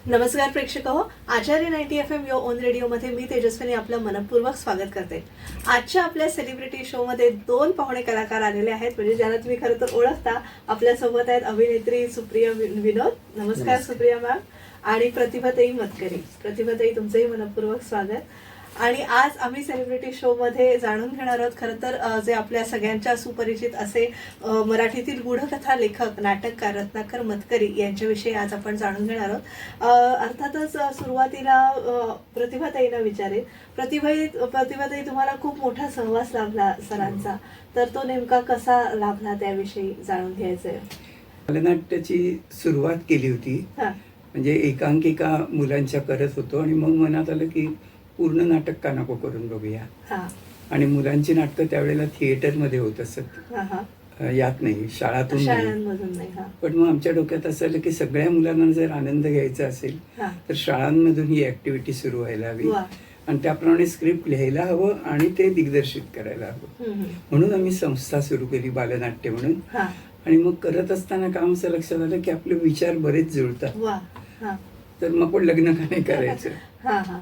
नमस्कार प्रेक्षक हो, आचार्य 90 FM यो ओन रेडिओमध्ये मी तेजस्विनी आपलं मनपूर्वक स्वागत करते. आजच्या आपल्या सेलिब्रिटी शोमध्ये दोन पाहुणे कलाकार आलेले आहेत, म्हणजे ज्यांना तुम्ही खरं तर ओळखता. आपल्यासोबत आहेत अभिनेत्री सुप्रिया विनोद. नमस्कार सुप्रिया मॅम. आणि प्रतिभाताई मतकरी. प्रतिभाताई, तुमचंही मनपूर्वक स्वागत. आणि आज आम्ही सेलिब्रिटी शो मध्ये जाणून घेणार आहोत खरं तर जे आपल्या सगळ्यांच्या सुपरिचित असे मराठीतील गूढकथा लेखक नाटककार रत्नाकर मतकरी यांच्याविषयी आज आपण जाणून घेणार आहोत. अर्थातच सुरुवातीला प्रतिभाताईंना विचारेल. प्रतिभाताई, तुम्हाला खूप मोठा सहवास लाभला सरांचा, तर तो नेमका कसा लाभला त्याविषयी जाणून घ्यायचंय. बालनाट्याची सुरुवात केली होती, म्हणजे एकांकिका मुलांच्या करत होतो आणि मग मनात आलं की पूर्ण नाटक का नको करून बघूया. आणि मुलांची नाटकं त्यावेळेला थिएटरमध्ये होत असत, यात नाही, शाळातून नाही. पण मग आमच्या डोक्यात असं आलं की सगळ्या मुलांना जर आनंद घ्यायचा असेल तर शाळांमधून ही ऍक्टिव्हिटी सुरू व्हायला हवी आणि त्याप्रमाणे स्क्रिप्ट लिहायला हवं आणि ते दिग्दर्शित करायला हवं. म्हणून आम्ही संस्था सुरू केली, बालनाट्य म्हणून. आणि मग करत असताना काम असं लक्षात आलं की आपले विचार बरेच जुळतात, तर मग पण लग्न का नाही करायचं.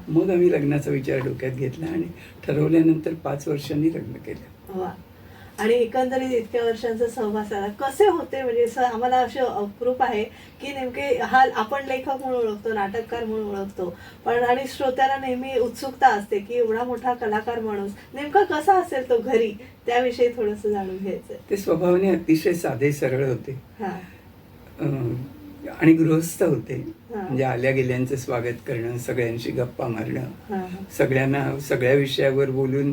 मग आम्ही लग्नाचा विचार डोक्यात घेतला आणि ठरवल्यानंतर 5 वर्षांनी लग्न केलं. आणि एकंदरीत इतक्या वर्षांचा सहवास आला, कसे होते? म्हणजे आम्हाला असे अप्रूप आहे की नेमके हा आपण लेखक म्हणून ओळखतो, नाटककार म्हणून ओळखतो, पण आणि श्रोत्याला नेहमी उत्सुकता असते की एवढा मोठा कलाकार माणूस नेमका कसा असेल तो घरी, त्याविषयी थोडंसं जाणून घ्यायचंय. ते स्वभावाने अतिशय साधे सरळ होते आणि गृहस्थ होते. म्हणजे आल्या गेल्यांचं स्वागत करणं, सगळ्यांशी गप्पा मारणं, सगळ्यांना सगळ्या विषयावर बोलून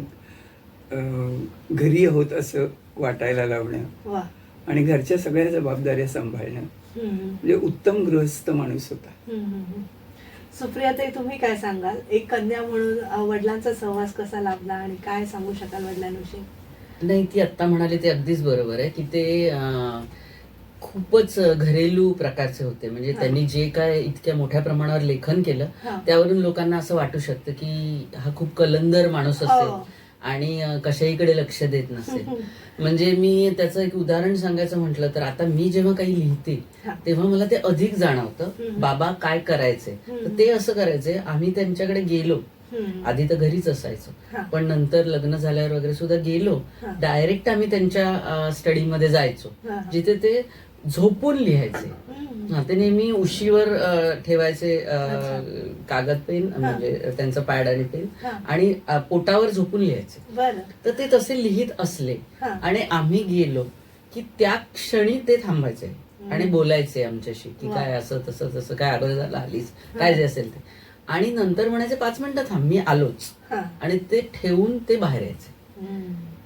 घरी होत असं वाटायला लावणं आणि घरच्या सगळ्या जबाबदाऱ्या सांभाळणं. म्हणजे उत्तम गृहस्थ माणूस होता. सुप्रियाताई, तुम्ही काय सांगाल? एक कन्या म्हणून वडिलांचा सहवास कसा लाभला आणि काय सांगू शकाल वडिलांविषयी? नाही, ती आत्ता म्हणाली ते अगदीच बरोबर आहे की ते खूपच घरेलू प्रकारचे होते. म्हणजे त्यांनी जे काय इतक्या मोठ्या प्रमाणावर लेखन केलं त्यावरून लोकांना असं वाटू शकतं की हा खूप कलंदर माणूस असेल आणि कशाहीकडे लक्ष देत नसेल. म्हणजे मी त्याचं एक उदाहरण सांगायचं म्हटलं तर आता मी जेव्हा काही लिहिते तेव्हा मला ते अधिक जाणवतं बाबा काय करायचे. तर ते असं करायचे, आम्ही त्यांच्याकडे गेलो, आधी तर घरीच असायचो, पण नंतर लग्न झाल्यावर वगैरे सुद्धा गेलो, डायरेक्ट आम्ही त्यांच्या स्टडीमध्ये जायचो, जिथे ते झोपून लिहायचे. ते नेहमी उशीवर ठेवायचे कागद पेन, म्हणजे त्यांचं पॅड आणि पेन, आणि पोटावर झोपून लिहायचे. तर ते तसे लिहित असले आणि आम्ही गेलो की त्या क्षणी ते थांबायचे आणि बोलायचे आमच्याशी की काय असं तसं तसं, काय अगोदर झालं, आलीस, काय जे असेल ते. आणि नंतर म्हणायचे 5 मिनिटं थांब, मी आलोच. आणि ते ठेवून ते बाहेर यायचे.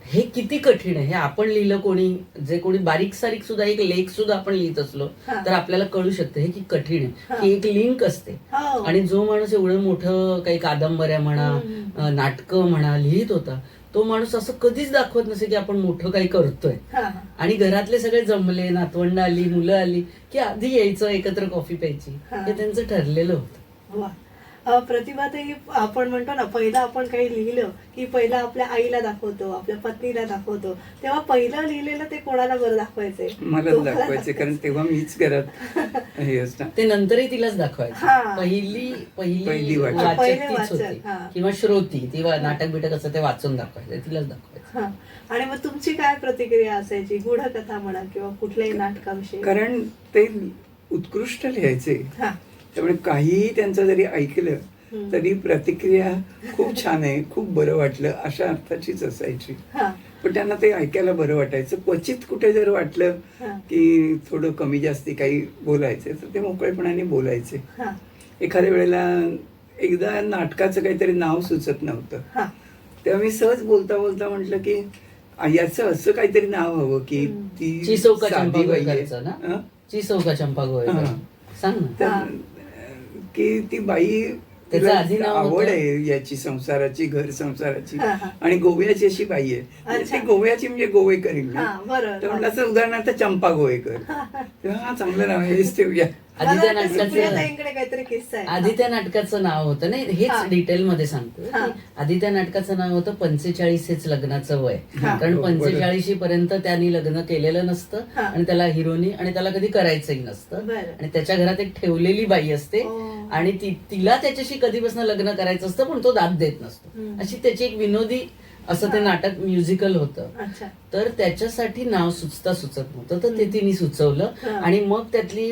हे किती कठीण आहे हे आपण लिहिलं, कोणी जे कोणी बारीक सारीक सुद्धा एक लेख सुद्धा आपण लिहित असलो तर आपल्याला कळू शकतं हे की कठीण आहे, की एक लिंक असते. आणि जो माणूस एवढं मोठं काही कादंबऱ्या म्हणा, नाटकं म्हणा लिहित होता, तो माणूस असं कधीच दाखवत नसे की आपण मोठं काही करतोय. आणि घरातले सगळे जमले, नातवंड आली, मुलं आली की आधी यायचं, एकत्र कॉफी प्यायची, हे त्यांचं ठरलेलं होतं. प्रतिभाताई, आपण म्हणतो ना, पहिलं आपण काही लिहिलं की पहिलं आपल्या आईला दाखवतो, आपल्या पत्नीला दाखवतो, तेव्हा पहिलं लिहिलेलं ते कोणाला बरं दाखवायचंय? मला दाखवायचे, कारण तेव्हा मीच घरात हे असतं. ते नंतरही तिलाच दाखवायचं. पहिली वाचक तीच होती किंवा श्रोती, ती नाटक बिटक असं ते वाचून दाखवायचं, तिलाच दाखवायचं. आणि मग तुमची काय प्रतिक्रिया असायची गूढकथा म्हणा किंवा कुठल्याही नाटकाविषयी? कारण ते उत्कृष्ट लिहायचे, त्यामुळे काहीही त्यांचं जरी ऐकलं तरी प्रतिक्रिया खूप छान आहे, खूप बरं वाटलं, अशा अर्थाचीच असायची. पण त्यांना ते ऐकायला बरं वाटायचं. क्वचित कुठे जर वाटलं की थोडं कमी जास्ती काही बोलायचं तर ते मोकळेपणाने बोलायचे. एखाद्या वेळेला एकदा नाटकाचं काहीतरी नाव सुचत नव्हतं, तेव्हा मी सहज बोलता बोलता म्हटलं की याचं असं काहीतरी नाव हवं की ती चिसौका चंपा गोयकरचं, चिसौका चंपा गोयकर, सांग ना. की ती बाई आवड आहे याची, संसाराची, घर संसाराची, आणि गोव्याची अशी बाई आहे, ती गोव्याची म्हणजे गोवेकरी. तर म्हटलं असं उदाहरणार्थ चंपा गोवेकर, तेव्हा हा चांगलं नाव आहे, हेच ठेवूया. आधी त्या मला वाटतं नाटकाचं सुप्रियाताईंकडे काहीतरी किस्सा आहे. आधी त्या नाटकाचं नाव होतं नाही, हा. हेच डिटेल मध्ये सांगते. हा. आधी त्या नाटकाचं नाव होतं 45 हेच लग्नाचं वय. हा. कारण हो, बरोबर. 45 पर्यंत त्यांनी लग्न केलेलं नसतं हा. आणि त्याला हिरोनी आणि त्याला कधी करायचंही नसतं. बरं. आणि त्याच्या घरात एक ठेवलेली बाई असते ओ. आणि तिला त्याच्याशी कधीपासून लग्न करायचं असतं पण तो दाद देत नसतो. हम्म. अशी त्याची एक विनोदी असं ते नाटक म्युझिकल होतं. अच्छा. तर त्याच्यासाठी नाव सुचत नव्हतं तर ते तिने सुचवलं. हा. आणि मग त्यातली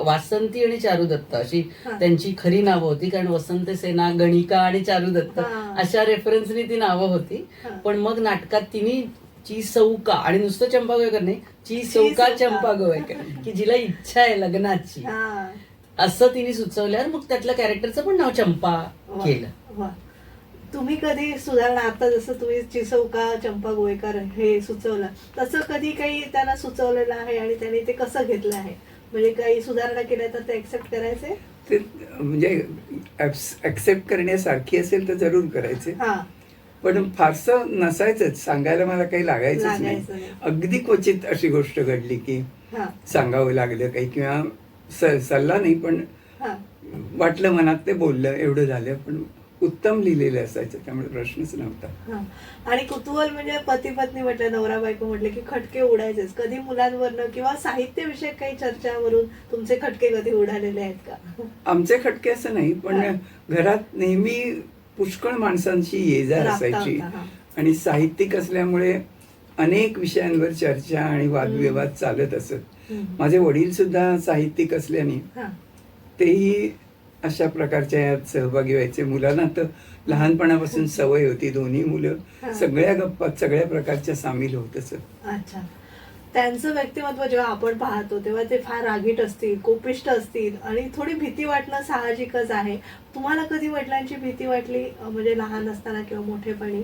वासंती आणि चारुदत्त अशी हा. त्यांची खरी नावं होती, कारण वसंत सेना, गणिका आणि चारुदत्त हा. अशा रेफरन्सनी ती नावं होती. हा. पण मग नाटकात तिने चौका आणि नुसतं चंपा गोवेकर नाही, चौका चौका. चंपा गोवेकर की जिला इच्छा आहे लग्नाची हा. असं तिने सुचवल्यावर मग त्यातल्या कॅरेक्टरचं पण नाव चंपा वा. केलं. वा. तुम्ही कधी सुधारणा, आता जसं तुम्ही चिसौका चंपा गोवेकर हे सुचवलं तसं कधी काही त्यांना सुचवलेलं आहे आणि त्यांनी ते कसं घेतलं आहे, म्हणजे काही सुधारणा केल्या तर ते ऍक्सेप्ट करायचे? ते म्हणजे ऍक्सेप्ट करण्यासारखी असेल तर जरूर करायचे, हा. पण फारसं नसायचंच, सांगायला मला काही लागायचंच लागायचं नाही. नाही. अगदी क्वचित अशी गोष्ट घडली की हा. सांगावं लागलं काही, किंवा सल्ला नाही पण हा. वाटलं मनात ते बोललं, एवढं झालं. पण उत्तम लिहिलेलं असायचं त्यामुळे प्रश्नच नव्हता. हा. आणि कुतूहल म्हणजे पती पत्नी म्हटलं, नवरा बायको म्हटलं की खटके उडायचेच. कधी मुलांवरनं किंवा साहित्याविषयक काही चर्चावरून तुमचे खटके कधी उडालेले आहेत का? आमचे खटके असं नाही, पण हा. घरात नेहमी पुष्कळ माणसांची ये-जा राबता असायची होता, हा. आणि साहित्यिक असल्यामुळे अनेक विषयांवर चर्चा आणि वादविवाद चालत असत. हम्म. माझे वडील सुद्धा साहित्यिक असल्याने हा. तेही अशा प्रकारच्या यात सहभागी व्हायचे. मुलांना तर लहानपणापासून सवय होती, दोन्ही मुलं हा. सगळ्या गप्पात सगळ्या प्रकारच्या सामील होत असत. अच्छा. त्यांचं व्यक्तिमत्व जेव्हा आपण पाहतो तेव्हा ते फार रागीट असतील, कोपिष्ट असतील आणि थोडी भीती वाटणं साहजिकच आहे. तुम्हाला कधी वडिलांची भीती वाटली, म्हणजे लहान असताना किंवा मोठेपणी?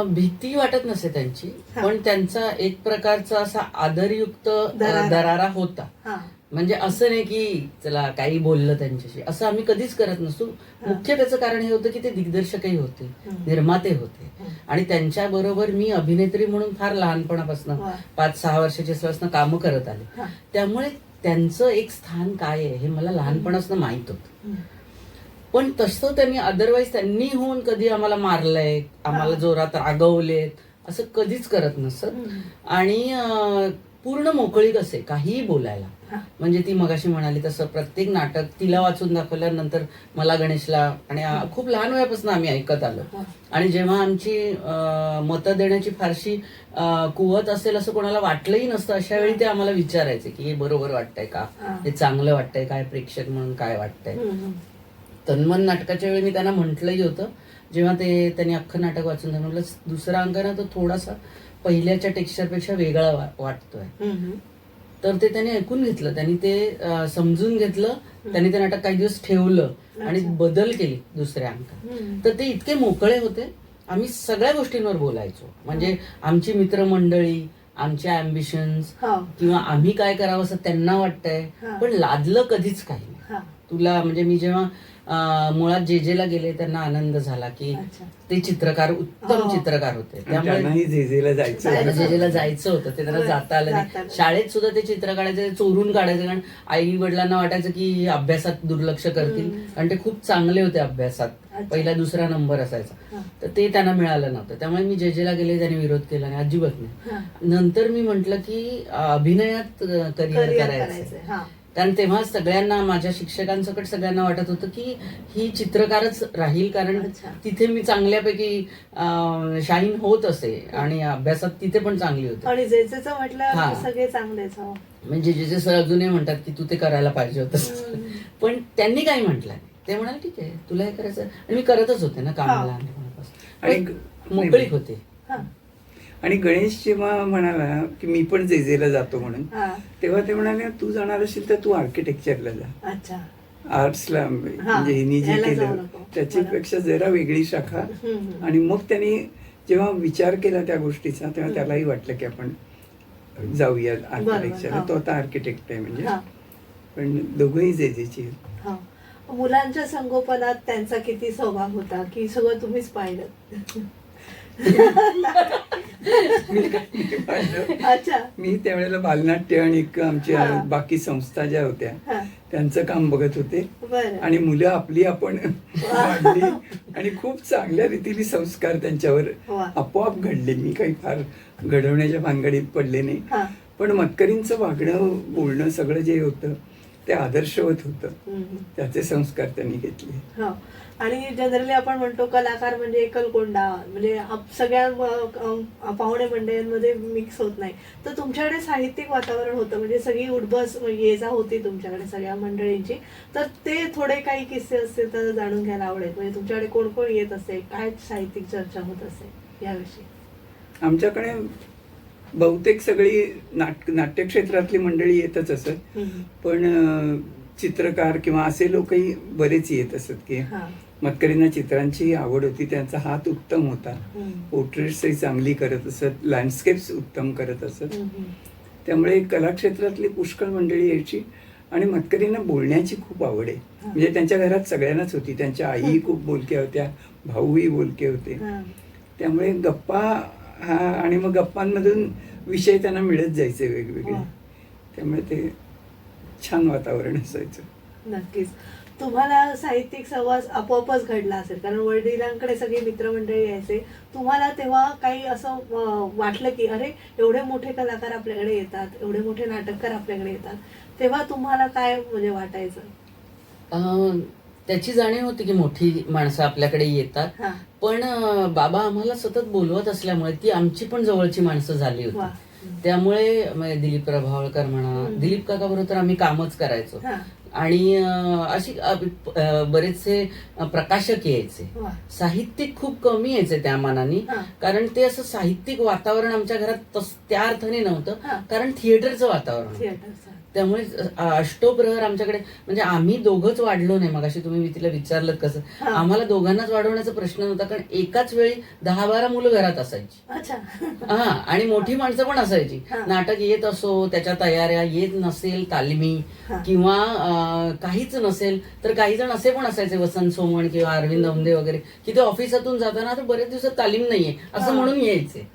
भीती वाटत नसे त्यांची, हा. पण त्यांचा एक प्रकारचा असा आदरयुक्त दरारा. दरारा होता. हा. म्हणजे असं नाही की चला काही बोललं त्यांच्याशी, असं आम्ही कधीच करत नसतो. हा. मुख्य त्याचं कारण हे होतं की ते दिग्दर्शकही होते, हम्म. निर्माते होते. हम्म. आणि त्यांच्या बरोबर मी अभिनेत्री म्हणून फार लहानपणापासून वा. 5-6 वर्षाची असल्यापासून कामं करत आले. हा. त्यामुळे त्यांचं एक स्थान काय आहे हे मला लहानपणापासून माहित होतं. हम्म. पण तसं त्यांनी होऊन कधी आम्हाला मारलंय, आम्हाला हा. जोरात रागवलेत, असं कधीच करत नसत. हम्म. आणि पूर्ण मोकळीक असे काहीही बोलायला. हा. म्हणजे ती मगाशी म्हणाली तसं प्रत्येक नाटक तिला वाचून दाखवल्यानंतर मला, गणेशला, आणि खूप लहान वयापासून आम्ही ऐकत आलो. हा. आणि जेव्हा आमची मतं देण्याची फारशी कुवत असेल असं कोणाला वाटलंही नसतं, अशा वेळी ते आम्हाला विचारायचे की हे बरोबर वाटतंय का, हा. हे चांगलं वाटतंय काय, प्रेक्षक म्हणून काय वाटतंय. हम्म. तन्मन नाटकाच्या वेळी मी त्यांना म्हटलंही होतं, जेव्हा त्यांनी अख्खं नाटक वाचून झालं, म्हटलं दुसरा अंक ना तो थोडासा पहिल्याच्या टेक्स्चरपेक्षा वेगळा वाटतोय. हम्म. तर ते त्यांनी ऐकून घेतलं, त्यांनी ते समजून घेतलं, त्यांनी ते नाटक काही दिवस ठेवलं आणि अच्छा. बदल केले दुसऱ्या अंकात. हम्म. तर ते इतके मोकळे होते, आम्ही सगळ्या गोष्टींवर बोलायचो. म्हणजे आमची मित्रमंडळी, आमच्या अम्बिशन्स, हा. किंवा आम्ही काय करावं असं त्यांना वाटतंय, हा. पण लादलं कधीच काही नाही. हा. तुला म्हणजे मी जेव्हा मुळात जेजेला गेले त्यांना आनंद झाला की अच्छा. ते चित्रकार उत्तम हो. चित्रकार होते. आणि त्यामुळे त्यांनाही झेझेला जायचं त्यांना होतं. जेजेला जायचं होतं, ते त्यांना जाता आलं जाता नाही. आलं. शाळेत सुद्धा ते चित्र काढायचे, चोरून काढायचे, कारण आई वडिलांना वाटायचं की अभ्यासात दुर्लक्ष करतील, हम्म. कारण ते खूप चांगले होते अभ्यासात, अच्छा. पहिला दुसरा नंबर असायचा. हा. तर ते त्यांना मिळालं नव्हतं. त्यामुळे मी जेजेला गेले, त्यांनी विरोध केला नाही, अजिबात नाही. हा. नंतर मी म्हंटल की अभिनयात करिअर करिअर करायचं. करायचंय. हा. कारण तेव्हा सगळ्यांना, माझ्या शिक्षकांसकट सगळ्यांना वाटत होतं की ही चित्रकारच राहील, कारण अच्छा. तिथे मी चांगल्यापैकी शाईन होत असे आणि अभ्यासात तिथे पण चांगली होते. आणि जेजेचं म्हटलं हा. सगळे चांगलेच. हो. म्हणजे जे सर अजूनही म्हणतात की तू ते करायला पाहिजे होतंस. हम्म. पण त्यांनी काही म्हटलं नाही. ते म्हणाले ठीक आहे तुला हे करायचं, आणि मी करतच होते ना काम हा. लहानपणापासून. आणि पण मोकळीक होते. हा. आणि गणेश जेव्हा म्हणाला की मी पण जेजेला जातो म्हणून, हा. तेव्हा ते म्हणाले तू जाणार असेल तर तू आर्किटेक्चरला जा, अच्छा. आर्ट्सला. म्हणजे हिनी जे ह्याला जाऊ केलं नको. त्याच्यापेक्षा जरा वेगळी शाखा. हम्म. आणि मग त्यांनी जेव्हा विचार केला त्या गोष्टीचा तेव्हा त्यालाही वाटलं की आपण जाऊया आर्किटेक्चरला. हा. तो आता आर्किटेक्ट आहे म्हणजे. हा. पण दोघंही जेजेची आहेत. हा. मुलांच्या संगोपनात त्यांचा किती सहभाग होता की सगळं तुम्हीच पाहिलं? अच्छा. मी त्यावेळेला बालनाट्य आणि आमच्या हा. बाकी संस्था ज्या होत्या हा. त्यांचं काम बघत होते बरं. आणि मुलं आपली आपण वाढली आणि खूप चांगल्या रीतीने संस्कार त्यांच्यावर वा. आपोआप घडले. मी काही फार घडवण्याच्या भानगडीत पडले नाही, हा. पण मतकरींचं वागणं बोलणं सगळं जे होतं ते आदर्शवत होतं. हम्म. त्याचे संस्कार त्यांनी घेतले. हो. आणि जनरली आपण म्हणतो कलाकार म्हणजे एकलकोंडा, म्हणजे सगळ्या पाहुणे मंडळींमध्ये मिक्स होत नाही. तर तुमच्याकडे साहित्यिक वातावरण होतं, म्हणजे सगळी उठबस ये जा होती तुमच्याकडे सगळ्या मंडळींची. तर ते थोडे काही किस्से असतील तर जाणून घ्यायला आवडेल. म्हणजे तुमच्याकडे कोण कोण येत असेल, काय साहित्यिक चर्चा होत असेल याविषयी. आमच्याकडे बहुतेक सगळी नाट्यक्षेत्रातली मंडळी येतच असत, पण चित्रकार किंवा असे लोकही बरेच येत असत की मतकरींना चित्रांची आवड होती, त्यांचा हात उत्तम होता, पोर्ट्रेट्सही चांगली करत असत, लँडस्केप्स उत्तम करत असत. त्यामुळे कलाक्षेत्रातली पुष्कळ मंडळी यायची आणि मतकरींना बोलण्याची खूप आवड आहे. म्हणजे त्यांच्या घरात सगळ्यांनाच होती. त्यांच्या आईही खूप बोलक्या होत्या, भाऊही बोलके होते. त्यामुळे गप्पा आणि मग गप्पांमधून विषय त्यांना मिळत जायचे वेगवेगळे. त्यामुळे ते छान वातावरण असायचं. नक्कीच. तुम्हाला साहित्यिक सहवास आपोआपच घडला असेल, कारण वडिलांकडे सगळे मित्रमंडळी यायचे. तुम्हाला तेव्हा काही असं वाटलं की अरे एवढे मोठे कलाकार आपल्याकडे येतात, एवढे मोठे नाटककार आपल्याकडे येतात, तेव्हा तुम्हाला काय म्हणजे वाटायचं? त्याची जाणीव होती की मोठी माणसं आपल्याकडे येतात, पण बाबा आम्हाला सतत बोलवत असल्यामुळे ती आमची पण जवळची माणसं झाली होती. त्यामुळे दिलीप प्रभावळकर म्हणा, दिलीप काका बरोबर आम्ही कामच करायचो. आणि अशी बरेचसे प्रकाशक यायचे. साहित्यिक खूप कमी यायचे त्या मानाने, कारण ते असं साहित्यिक वातावरण आमच्या घरात त्या अर्थाने नव्हतं, कारण थिएटरचं वातावरण होतं. त्यामुळे अष्टोप्रहर आमच्याकडे, म्हणजे आम्ही दोघंच वाढलो नाही. मग अशी मी तिला विचारलं कसं, आम्हाला दोघांनाच वाढवण्याचा प्रश्न नव्हता, कारण एकाच वेळी 10-12 मुलं घरात असायची. आणि मोठी माणसं पण असायची. नाटक येत असो, त्याच्या तयाऱ्या येत नसेल, तालमी किंवा काहीच नसेल तर काही जण असे पण असायचे, वसंत सोमण किंवा अरविंद औंधे वगैरे, की ते ऑफिसातून जाताना तर बरेच दिवसात तालीम नाहीये असं म्हणून यायचे.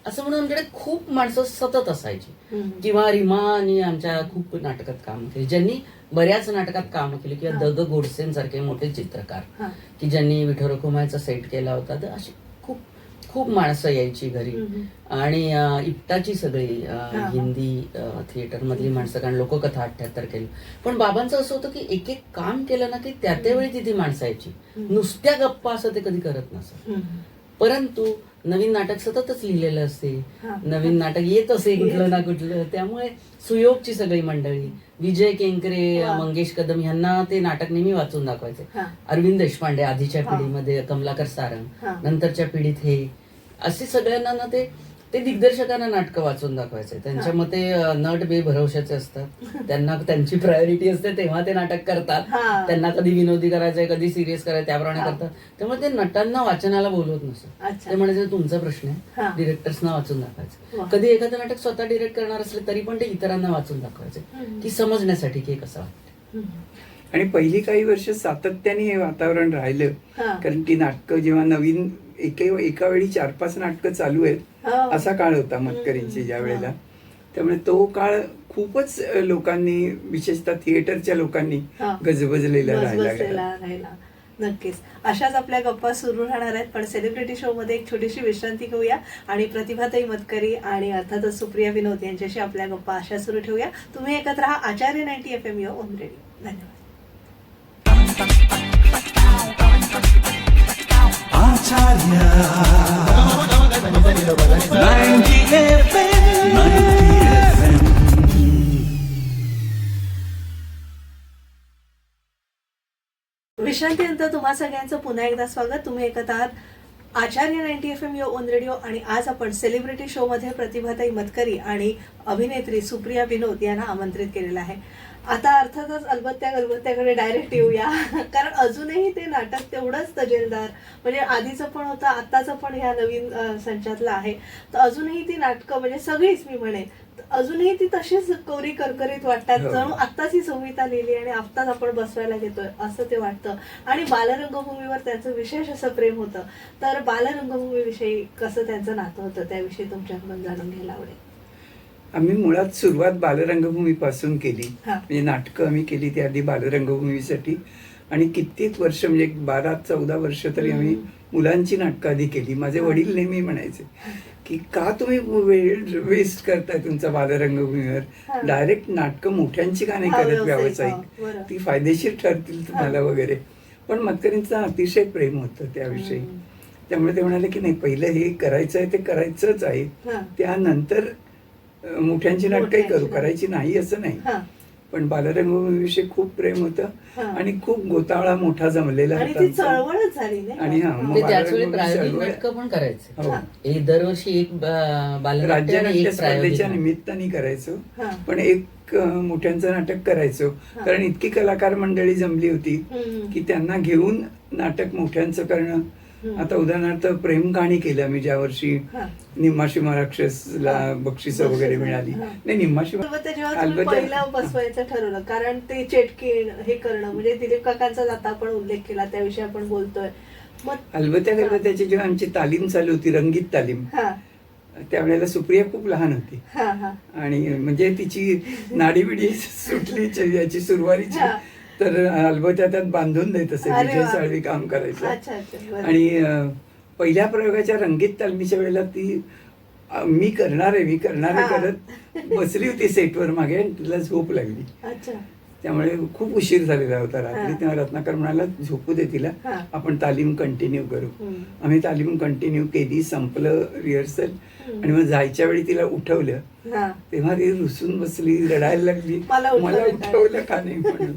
असं म्हणून आमच्याकडे खूप माणसं सतत असायची. किंवा रीमानी आमच्या खूप नाटकात काम केली, ज्यांनी बऱ्याच नाटकात काम केली, किंवा द ग गोडसेंसारखे मोठे चित्रकार की ज्यांनी विठो रखुमाईचा सेट केला होता. तर अशी खूप खूप माणसं यायची घरी. आणि इप्टाची सगळी हिंदी थिएटर मधली माणसं, कारण लोककथा 78 केली. पण बाबांचं असं होतं की एक एक काम केलं ना की त्यावेळी तिथे माणसं यायची. नुसत्या गप्पा असं ते कधी करत नसत. परंतु नवीन नाटक सततच लिहिलेलं असते, नवीन नाटक येत असे कुठलं ना कुठलं. त्यामुळे सुयोगची सगळी मंडळी, विजय केंकरे, मंगेश कदम यांना ते नाटक नेहमी वाचून दाखवायचे. अरविंद देशपांडे आधीच्या पिढीमध्ये, कमलाकर सारंग नंतरच्या पिढीत हे, असे सगळ्यांना ना ते दिग्दर्शकांना नाटकं वाचून दाखवायचे. त्यांच्या मते नट बेभरवशाचे असतात, त्यांना त्यांची प्रायोरिटी असते तेव्हा ते नाटक करतात. त्यांना कधी विनोदी करायचंय, कधी सिरियस करायचं, त्याप्रमाणे करतात. त्यामुळे ते नटांना वाचनाला बोलवत नसतं. ते म्हणायचे तुमचा प्रश्न आहे, डिरेक्टर्सना वाचून दाखवायचं. कधी एखादं नाटक स्वतः डिरेक्ट करणार असले तरी पण ते इतरांना वाचून दाखवायचे, की समजण्यासाठी की कसं वाटतं. आणि पहिली काही वर्ष सातत्याने हे वातावरण राहिलं, कारण ती नाटकं जेव्हा नवीन एका वेळी 4-5 नाटकं चालू आहेत असा काळ होता मतकरींची ज्या वेळेला. त्यामुळे तो काळ खूपच लोकांनी, विशेषतः थिएटरच्या लोकांनी गजबजलेला राहिला. नक्कीच. अशाच आपल्या गप्पा सुरू राहणार आहेत, पण सेलिब्रिटी शो मध्ये एक छोटीशी विश्रांती घेऊया आणि प्रतिभाताई मतकरी आणि अर्थातच सुप्रिया विनोद यांच्याशी आपल्या गप्पा अशा सुरू ठेवूया. तुम्ही ऐकत राहा आचार्य 90 FM युअर ओन रेडिओ. धन्यवाद. विश्रांतीनंतर तुम्हा सगळ्यांचं पुन्हा एकदा स्वागत. तुम्ही ऐकत आहात आचार्य 90 FM युअर ओन रेडिओ आणि आज आपण सेलिब्रिटी शो मध्ये प्रतिभाताई मतकरी आणि अभिनेत्री सुप्रिया विनोद यांना आमंत्रित केलेलं आहे. आता अर्थातच अलबत्त्याकडे डायरेक्ट येऊया, कारण अजूनही ते नाटक तेवढंच तजेलदार, म्हणजे आधीचं पण होतं, आत्ताचं पण ह्या नवीन संचातलं आहे. तर अजूनही ती नाटकं, म्हणजे सगळीच मी म्हणेन, अजूनही ती तशीच कोरी करकरीत वाटतात, जणू आत्ताच ही संहिता लिहिली आणि आत्ताच आपण बसवायला घेतोय असं ते वाटतं. आणि बालरंगभूमीवर त्यांचं विशेष असं प्रेम होतं. तर बालरंगभूमीविषयी कसं त्यांचं नातं होतं त्याविषयी तुमच्याकडून जाणून घ्यायला आवडेल. आम्ही मुळात सुरुवात बालरंगभूमीपासून केली. हा. म्हणजे नाटकं आम्ही केली ती आधी बालरंगभूमीसाठी आणि कित्येक वर्ष म्हणजे 12-14 वर्ष तरी आम्ही मुलांची नाटकं आधी केली. माझे वडील नेहमी म्हणायचे की का तुम्ही वेळ वेस्ट करताय तुमचा बालरंगभूमीवर, डायरेक्ट नाटकं मोठ्यांची का नाही करत व्यावसायिक, ती फायदेशीर ठरतील तुम्हाला वगैरे. पण मतकरींचं अतिशय प्रेम होतं त्याविषयी. त्यामुळे ते म्हणाले की नाही पहिलं हे करायचं आहे ते करायचंच आहे, त्यानंतर मोठ्यांची नाटकंही करू, करायची नाही असं नाही. पण बालरंगभूमीविषयी खूप प्रेम होतं आणि खूप गोतावळा मोठा जमलेला आणि होता ती आमचा. चळवळच झाली नाही आणि हा ते त्याच वेळी बालरंगभूमी प्रायोगिक चळवळ- नाटकं पण करायचे. हो. दरवर्षी एक बालनाट्य आणि राज्यनाट्य एक प्रायोगिक स्पर्धेच्या नाटक. निमित्ताने करायचो, हा. पण एक मोठ्यांचं नाटक करायचो. कारण इतकी कलाकार मंडळी जमली होती की त्यांना घेऊन नाटक मोठ्यांचं करणं. आता उदाहरणार्थ प्रेम कहाणी केलं आम्ही ज्या वर्षी निम्माशी राक्षसला बक्षिसं वगैरे मिळाली. नाही निम्माशी जेव्हा तुम्ही पहिलं बसवायचं ठरवलं, कारण ते चेटकी हे करणं म्हणजे दिलीप काकांचा आता आपण उल्लेख केला त्याविषयी आपण बोलतोय. मग अलबत्याची जेव्हा आमची तालीम चालू होती, रंगीत तालीम, त्यावेळेला सुप्रिया खूप लहान होती आणि म्हणजे तिची नाडीबिडी सुटली याची सुरुवातीची, तर अलबत्या त्यात बांधून देत असे. विजय साळवी काम करायचं आणि पहिल्या प्रयोगाच्या रंगीत तालमीच्या वेळेला ती मी करणार आहे करत बसली होती सेटवर मागे आणि तिला झोप लागली. त्यामुळे खूप उशीर झालेला होता रात्री. तेव्हा रत्नाकर म्हणाला झोपू दे तिला, आपण तालीम कंटिन्यू करू. आम्ही तालीम कंटिन्यू केली, संपलं रिहर्सल आणि मग जायच्या वेळी तिला उठवलं, तेव्हा ती रुसून बसली, रडायला लागली, मला उठवलं का नाही म्हणून.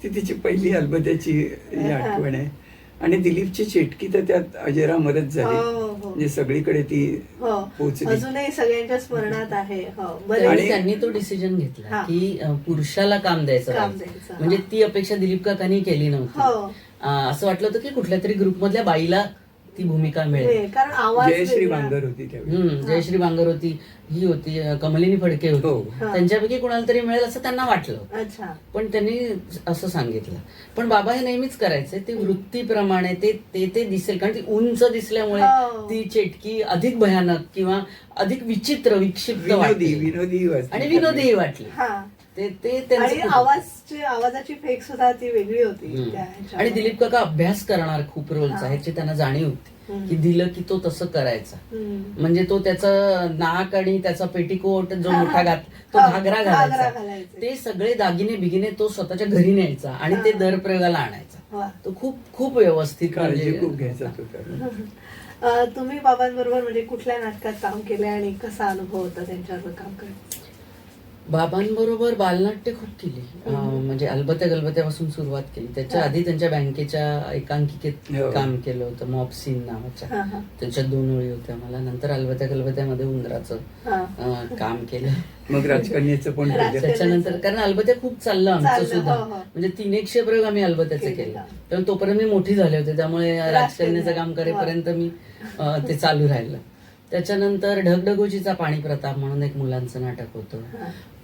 ती तिची पहिली अलबत्याची ही आठवण आहे. आणि दिलीपची चेटकी तर त्यात अजरामरच झाली, म्हणजे सगळीकडे ती पोहोचली, अजूनही सगळ्यांच्या स्मरणात आहे. आणि त्यांनी तो डिसिजन घेतला की पुरुषाला काम द्यायचं, म्हणजे ती अपेक्षा दिलीप काकांनी केली नव्हती. असं वाटलं होतं की कुठल्या तरी ग्रुपमधल्या बाईला ती भूमिका मिळेल. जयश्री बांगर होती त्यावेळी. जयश्री बांगर होती, ही होती कमलिनी फडके होती, त्यांच्यापैकी कुणाला तरी मिळेल असं त्यांना वाटलं. पण त्यांनी असं सांगितलं. पण बाबा हे नेहमीच करायचे, ते वृत्तीप्रमाणे ते दिसेल, कारण ती उंच दिसल्यामुळे ती चेटकी अधिक भयानक किंवा अधिक विचित्र विक्षिप्त विनोदी आणि विनोदीही वाटली. आवाजाची फेक सुद्धा ती वेगळी होती. आणि दिलीप काका अभ्यास करणार खूप रोल्स आहेत, ची त्यांना जाणीव होती की दिलं की तो तसं करायचा. म्हणजे तो त्याचं नाक आणि त्याचा पेटिकोट जो मोठा तो घागरा घालायचा, ते सगळे दागिने बिगिने तो स्वतःच्या घरी न्यायचा आणि ते दर प्रयोगाला आणायचा. तो खूप खूप व्यवस्थित काळजी खूप घ्यायचा. तुम्ही बाबांबरोबर म्हणजे कुठल्या नाटकात काम केलंय आणि कसा अनुभव होता त्यांच्याबरोबर काम करायचा? बाबांबरोबर बालनाट्य खूप केली. म्हणजे अलबत्या गलबत्यापासून सुरुवात केली. त्याच्या आधी त्यांच्या बँकेच्या एकांकिकेत काम केलं होतं, मॉब सीन नावाच्या. त्याच्यात 2 ओळी होत्या मला. नंतर अलबत्या गलबत्यामध्ये उंदराचं काम केलं. मग राजकन्याचं पण त्याच्यानंतर, कारण अलबत्या खूप चाललं आमचं सुद्धा. म्हणजे 300 प्रयोग आम्ही अलबत्याचं केलं. तर तोपर्यंत मी मोठी झाले होते, त्यामुळे राजकन्याचं काम करेपर्यंत मी ते चालू राहिलं. त्याच्यानंतर ढगढगोजीचा पाणी प्रताप म्हणून एक मुलांचं नाटक होतं.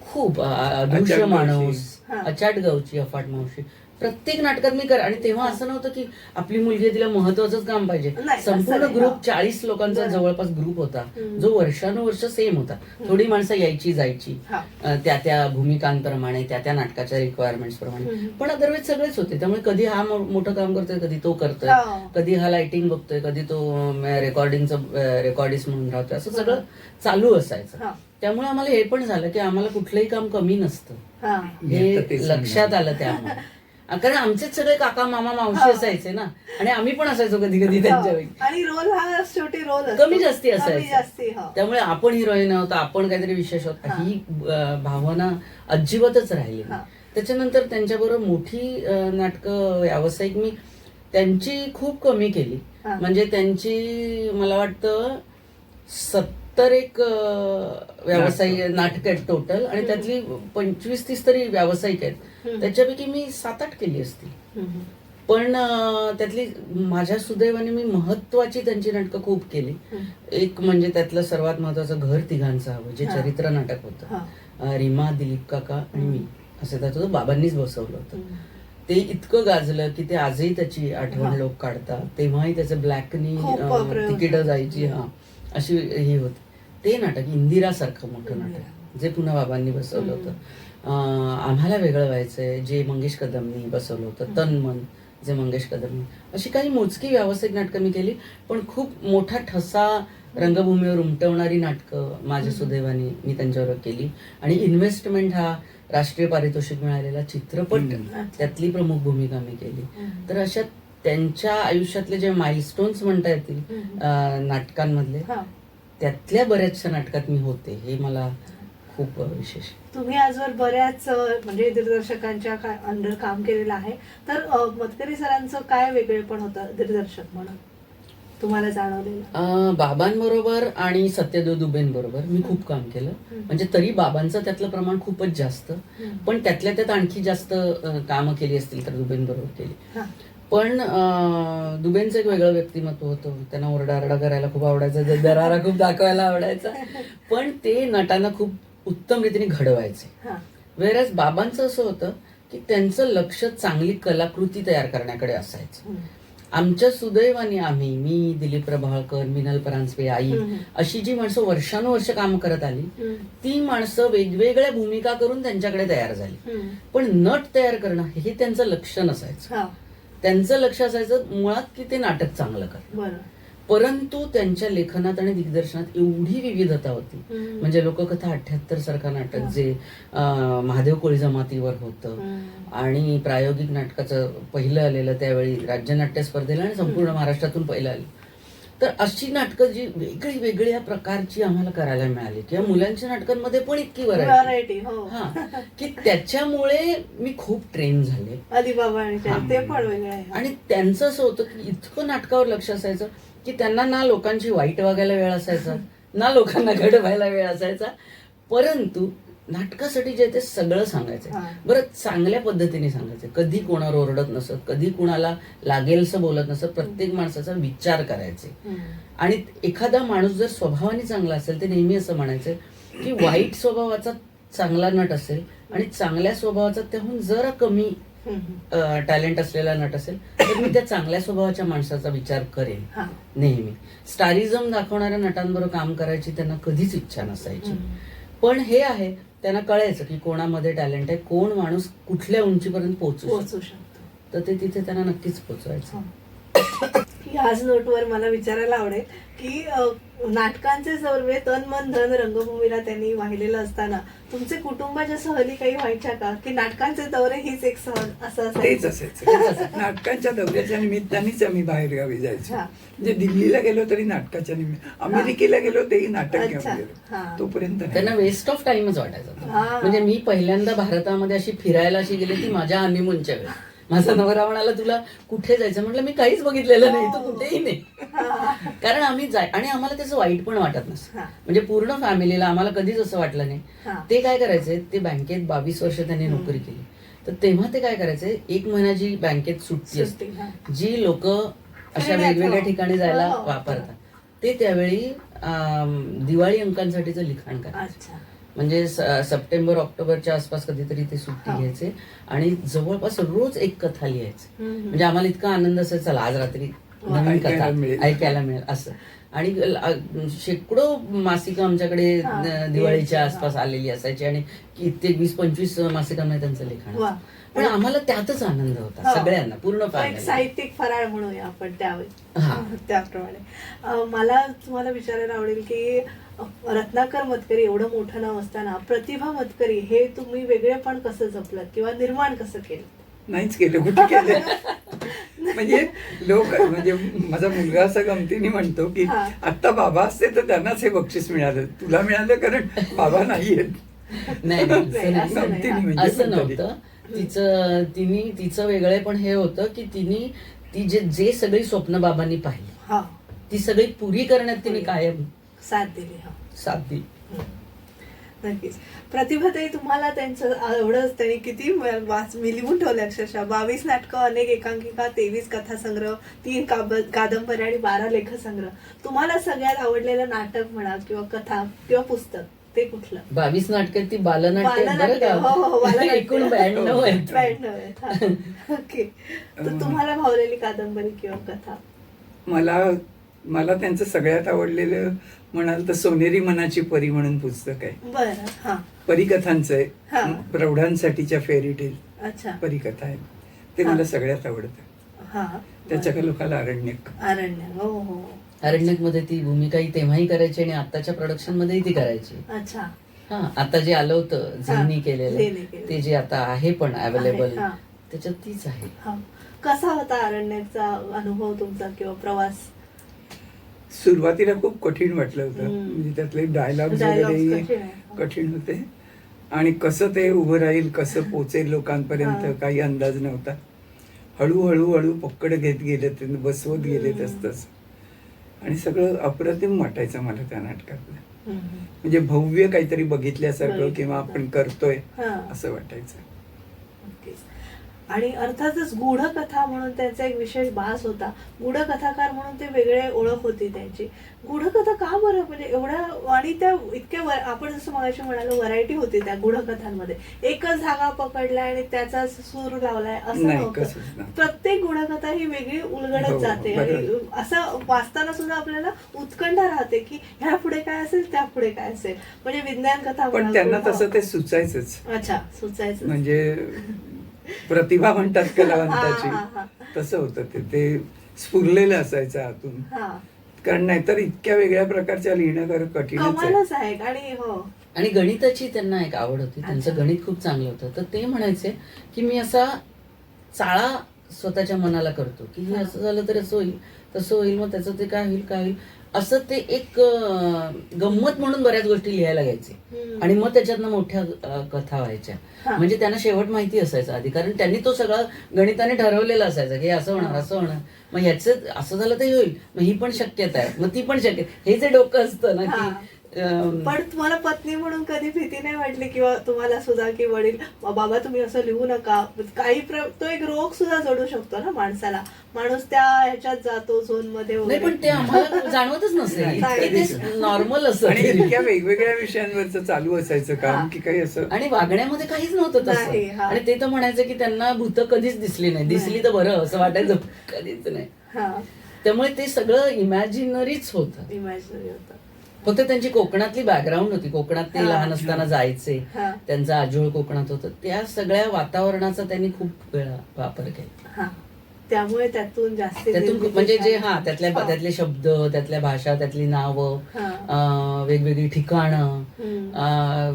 खूप अदृश्य माणूस, अचाट गावची, अफाट मावशी, प्रत्येक नाटकात मी आणि तेव्हा असं नव्हतं की आपली मुलगी तिला महत्वाचंच काम पाहिजे. संपूर्ण ग्रुप 40 लोकांचा जवळपास ग्रुप होता, जो वर्षानुवर्ष सेम होता. थोडी माणसं यायची जायची त्या भूमिकांप्रमाणे, त्या नाटकाच्या रिक्वायरमेंट्स प्रमाणे, पण अदरवाईज सगळेच होते. त्यामुळे कधी हा मोठं काम करतोय, कधी तो करतोय, कधी हा लाइटिंग बघतोय, कधी तो रेकॉर्डिस्ट म्हणून राहतोय, असं सगळं चालू असायचं. त्यामुळे आम्हाला हे पण झालं की आम्हाला कुठलंही काम कमी नसतं, हे लक्षात आलं त्यामुळे. कारण आमचेच सगळे काका मामा मावशी असायचे ना, आणि आम्ही पण असायचो कधी कधी त्यांच्यापैकी, आणि रोल हा शेवटी रोल कमी जास्ती असायचा. त्यामुळे आपण हिरोईन आहोत, आपण काहीतरी विशेष होत, ही भावना अजिबातच राहिली. त्याच्यानंतर त्यांच्याबरोबर मोठी नाटकं व्यावसायिक मी त्यांची खूप कमी केली. म्हणजे त्यांची मला वाटतं 70 व्यावसायिक नाटक आहेत टोटल, आणि त्यातली 25-30 तरी व्यावसायिक आहेत. त्याच्यापैकी मी 7-8 केली असतील. पण त्यातली माझ्या सुदैवाने मी महत्वाची त्यांची नाटकं खूप केली. एक म्हणजे त्यातलं सर्वात महत्वाचं घर तिघांचं हवं, जे चरित्र नाटक होतं. रीमा, दिलीप काका आणि मी असं त्यात होतं. बाबांनीच बसवलं होतं. ते इतकं गाजलं की ते आजही त्याची आठवण लोक काढतात. तेव्हाही त्याचं ब्लॅकनी तिकीट जायची, अशी ही होती. ते नाटक इंदिरा सारखं मोठं नाटक, जे पुन्हा बाबांनी बसवलं होतं. आम्हाला वेगळं व्हायचंय जे मंगेश कदमनी बसवलं होतं. तन मन जे मंगेश कदमनी. अशी काही मोजकी व्यावसायिक नाटकं मी केली, पण खूप मोठा ठसा रंगभूमीवर उमटवणारी नाटकं माझ्या सुदैवाने मी त्यांच्यावर केली. आणि इन्व्हेस्टमेंट हा राष्ट्रीय पारितोषिक मिळालेला चित्रपट त्यातली प्रमुख भूमिका मी केली. तर अशा त्यांच्या आयुष्यातले जे माइलस्टोन्स म्हणता येतील नाटकांमधले, त्यातल्या बऱ्याचशा नाटकात मी होते. हे मला खूप विशेष. तुम्ही आजवर बऱ्याच म्हणजे दिग्दर्शकांच्या अंडर काम केलेलं आहे, तर मतकरी सरांचं काय वेगळेपण होतं दिग्दर्शक म्हणून तुम्हाला जाणवलेलं? बाबांबरोबर आणि सत्यदेव दुबेंबरोबर मी खूप काम केलं. म्हणजे तरी बाबांचं त्यातलं प्रमाण खूपच जास्त, पण त्यातल्या त्यात आणखी जास्त कामं केली असतील तर दुबेंबरोबर केली. पण दुबेंचं एक वेगळं व्यक्तिमत्व होतं. त्यांना ओरडारडा करायला खूप आवडायचा, दरारा खूप दाखवायला आवडायचा, पण ते नटांना खूप उत्तम रीतीने घडवायचे. वेरॅज बाबांचं असं होतं की त्यांचं लक्ष चांगली कलाकृती तयार करण्याकडे असायचं. आमच्या सुदैवाने मी, दिलीप प्रभाळकर, मिनल परांजपे, आई, अशी जी माणसं वर्षानुवर्ष काम करत आली, ती माणसं वेगवेगळ्या भूमिका करून त्यांच्याकडे तयार झाली. पण नट तयार करणं हे त्यांचं लक्ष नसायचं. त्यांचं लक्ष असायचं मुळात की ते नाटक चांगलं कर. परंतु त्यांच्या लेखनात आणि दिग्दर्शनात एवढी विविधता होती. म्हणजे लोककथा 78 सारखा नाटक जे महादेव कोळी जमातीवर होतं आणि प्रायोगिक नाटकाचं पहिलं आलेलं त्यावेळी राज्यनाट्य स्पर्धेला आणि संपूर्ण महाराष्ट्रातून पहिलं आलं. तर अशी नाटकं जी वेगळी वेगळ्या प्रकारची आम्हाला करायला मिळाली, किंवा मुलांच्या नाटकांमध्ये पण इतकी व्हरायटी की त्याच्यामुळे मी खूप ट्रेन झाले. आणि त्यांचं असं होतं की इतकं नाटकावर लक्ष असायचं की त्यांना ना लोकांची वाईट वागायला वेळ असायचा, ना लोकांना घडवायला वेळ असायचा, परंतु नाटकासाठी जे ते सगळं सांगायचं. बरं, चांगल्या पद्धतीने सांगायचं. कधी कोणावर ओरडत नसत, कधी कुणाला लागेलसं बोलत नसत, प्रत्येक माणसाचा विचार करायचे. आणि एखादा माणूस जर स्वभावाने चांगला असेल ते नेहमी असं म्हणायचं की वाईट स्वभावाचा चांगला नट असेल आणि चांगल्या स्वभावाचा त्याहून जरा कमी टॅलेंट असलेला नट असेल तर मी त्या चांगल्या स्वभावाच्या माणसाचा विचार करेन नेहमी. स्टारिझम दाखवणाऱ्या नटांबरोबर काम करायची त्यांना कधीच इच्छा नसायची. पण हे आहे, त्यांना कळायचं की कोणामध्ये टॅलेंट आहे, कोण माणूस कुठल्या उंचीपर्यंत पोहोचू शकतो, तर ते तिथे त्यांना नक्कीच पोहोचवायचं. याच नोटवर मला विचारायला आवडेल की नाटकांचे सर्व तन मन धन रंगभूमीला त्यांनी वाहिलेलं असताना तुमचे कुटुंबाच्या सहली काही व्हायच्या का, की नाटकांचे दौरे हीच एक सहल असं तेच असायचं? नाटकांच्या दौऱ्याच्या निमित्तानेच आम्ही बाहेर गावी जायचो. म्हणजे दिल्लीला गेलो तरी नाटकाच्या निमित्त, अमेरिकेला गेलो तेही नाटक घेऊन गेलो. तोपर्यंत त्यांना वेस्ट ऑफ टाइमच वाटायचा. म्हणजे मी पहिल्यांदा भारतामध्ये अशी फिरायला अशी गेले ती माझ्या हनीमूनच्या वेळी. माझा नवरा म्हणाला तुला कुठे जायचं, म्हटलं मी काहीच बघितलेलं नाही, तू कुठेही नाही. कारण आम्ही आणि आम्हाला त्याचं वाईट पण वाटत नसतं. म्हणजे पूर्ण फॅमिलीला आम्हाला कधीच असं वाटलं नाही. ते काय करायचे, ते बँकेत 22 वर्ष त्यांनी नोकरी केली, तर तेव्हा ते काय करायचे, 1 महिन्याची बँकेत सुट्टी असते जी लोक अशा वेगवेगळ्या ठिकाणी जायला वापरतात, ते त्यावेळी दिवाळी अंकांसाठीचं लिखाण करायचं. म्हणजे सप्टेंबर ऑक्टोबरच्या आसपास कधीतरी ते सुट्टी घ्यायचे आणि जवळपास रोज एक कथा लिहायची. म्हणजे आम्हाला इतका आनंद असायचा, चला आज रात्री नवीन कथा ऐकायला मिळेल असं. आणि शेकडो मासिकं आमच्याकडे दिवाळीच्या आसपास आलेली असायची आणि कित्येक 20-25 मासिकांमध्ये त्यांचं लिखाण. पण आम्हाला त्यातच आनंद होता सगळ्यांना, पूर्ण साहित्यिक फराळ म्हणूया आपण त्याप्रमाणे. मला तुम्हाला विचारायला आवडेल की रत्नाकर मतकरी एवढं मोठं नाव असताना प्रतिभा मतकरी हे तुम्ही वेगळेपण कसं जपलं किंवा निर्माण कसं केलं? नाहीच केलं, कुठे केलं. म्हणजे लोक, म्हणजे माझा मुलगा असं गमतीने म्हणतो की आता बाबा असते तर त्यांनाच हे बक्षीस मिळालं, तुला मिळालं कारण बाबा नाहीयेत. नाही, असं नव्हतं. तिचं वेगळेपण हे होतं की ती जे सगळी स्वप्न बाबांनी पाहिली ती सगळी पुरी करण्यात तिने कायम साथ दिली. नक्कीच. प्रतिभाताई, तुम्हाला त्यांचं एवढंच त्यांनी किती लिहून ठेवलं अक्षरशः 22 नाटकं, अनेक एकांकिका, 23 कथासंग्रह, 3 कादंबऱ्या आणि 12 लेखसंग्रह. तुम्हाला सगळ्यात आवडलेलं नाटक म्हणा किंवा कथा किंवा पुस्तक ते कुठलं? 22 नाटकात ती बालनाट्य एकूण 92 आहेत. ओके. तर तुम्हाला भावलेली कादंबरी किंवा कथा? मला मला त्यांचं सगळ्यात आवडलेलं म्हणाल तर सोनेरी मनाची परी म्हणून पुस्तक आहे. बरं. हा. परिकथांचं हा. आहे, प्रौढांसाठीच्या फेरी टेल अच्छा. परिकथा आहेत. ते हा. मला सगळ्यात आवडतं. हा. त्याच्या लोकांना अरण्यक. अरण्य. हो हो. अरण्यक मध्ये ती भूमिका ही तेव्हाही करायची आणि आताच्या प्रोडक्शन मध्येही ती करायची. अच्छा. हा, आता जे आलं होतं झेनी झेनी केलेलं केलेलं. ते जे आता आहे पण अवेलेबल, हा. त्याच्यात तीच आहे. हा. कसा होता अरण्यचा अनुभव तुमचा किंवा प्रवास? सुरुवातीला खूप कठीण वाटलं होतं. म्हणजे त्यातले डायलॉग्स वगैरे कठीण आहे. कठीण होते आणि कसं ते उभं राहील, कसं पोचेल लोकांपर्यंत काही अंदाज नव्हता. हळूहळू पक्कड घेत गेले, ते बसवत गेले तसतच. आणि सगळं अप्रतिम वाटायचं मला त्या नाटकातलं. म्हणजे भव्य काहीतरी बघितल्यासारखं किंवा आपण करतोय असं वाटायचं. आणि अर्थातच गूढकथा म्हणून त्यांचा एक विशेष भास होता. गूढकथाकार म्हणून ते वेगळे ओळख होती त्यांची. गूढकथा का बरं, म्हणजे एवढ्या, आणि त्या इतक्या आपण जसं मगाशी म्हणालो व्हरायटी होती त्या गूढकथांमध्ये. एकच धागा पकडलाय आणि त्याचा सूर लावलाय असं नव्हतं. प्रत्येक गूढकथा ही वेगळी उलगडत जाते आणि असं वाचताना सुद्धा आपल्याला उत्कंठा राहते की ह्या पुढे काय असेल, त्या पुढे काय असेल. म्हणजे विज्ञान कथा पण त्यांना तसं ते सुचायचंच. अच्छा, सुचायचं. म्हणजे प्रतिभा म्हणतात कलावंताची, तसं होतं ते स्फुरलेलं असायचं आतून. कारण नाहीतर इतक्या वेगळ्या प्रकारच्या लिहिणं कठीणच आहे. आणि गणिताची त्यांना एक आवड होती. त्यांचं गणित खूप चांगलं होतं. तर ते म्हणायचे की मी असा चाळा स्वतःच्या मनाला करतो की हे असं झालं तर असं होईल, तसं होईल, मग त्याचं ते काय होईल असं. ते एक गंमत म्हणून बऱ्याच गोष्टी लिहायला घ्यायचे आणि मग त्याच्यातनं मोठ्या कथा व्हायच्या. म्हणजे त्यांना शेवट माहिती असायचं आधी, कारण त्यांनी तो सगळा गणिताने ठरवलेला असायचं की असं होणार, असं होणार, मग ह्याचं असं झालं तर होईल, मग ही पण शक्यता आहे, मग ती पण शक्य. हे जे डोकं असतं ना की. पण तुम्हाला पत्नी म्हणून कधी भीती नाही वाटली किंवा तुम्हाला सुद्धा की वडील बाबा तुम्ही असं लिहू नका, काही तो एक रोग सुद्धा जडू शकतो ना माणसाला, माणूस त्या ह्याच्यात जातो झोन मध्ये नाही, पण ते आम्हाला जाणवतच नसेल, नॉर्मल असं. आणि इतक्या वेगवेगळ्या विषयांवरचं चालू असायचं काम की काही असं. आणि वागण्यामध्ये काहीच नव्हतं तसं. आणि ते तर म्हणायचं की त्यांना भूत कधीच दिसली नाही, दिसली तर बरं असं वाटायचं, कधीच नाही. त्यामुळे ते सगळं इमॅजिनरीच होतं. इमॅजिनरी होतं. फक्त त्यांची कोकणातली बॅकग्राऊंड होती. कोकणात ते लहान असताना जायचे, त्यांचा आजोळ कोकणात होतं. त्या सगळ्या वातावरणाचा त्यांनी खूप वेळा वापर केला. त्यामुळे त्यातून म्हणजे जे त्यातले शब्द, त्यातल्या भाषा, त्यातली नावं, वेगवेगळी ठिकाणं,